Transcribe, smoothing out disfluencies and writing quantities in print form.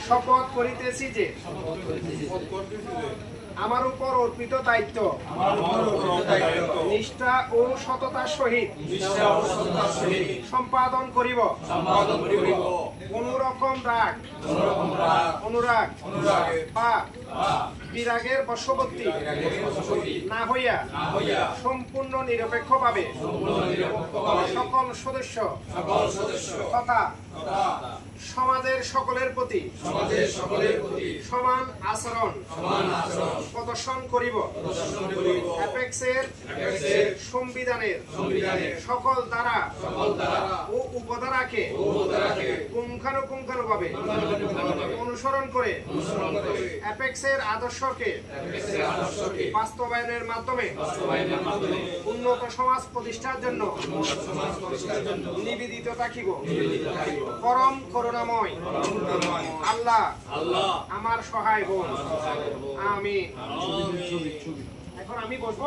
শপথ করিতেছি যে আমার উপর অর্পিত দায়িত্ব নিষ্ঠা ও সততার সহিত সম্পাদন করিব। কোন রকম রাগ অনুরাগ বা বিরাগের বশবর্তী না হইয়া সম্পূর্ণ নিরপেক্ষভাবে সকল সদস্য তথা সমাজের সকলের প্রতি সমান আচরণ প্রদর্শন করিব। অ্যাপেক্সের সংবিধানের সকল ধারা ও উপধারাকে পুঙ্খানুপুঙ্খানুভাবে অনুসরণ করে অ্যাপেক্সের আদর্শকে বাস্তবায়নের মাধ্যমে উন্নত সমাজ প্রতিষ্ঠার জন্য নিবেদিত থাকিব। পরম করুণাময় আল্লাহ আমার সহায় হোন। আমিন। এখন আমি বলবো।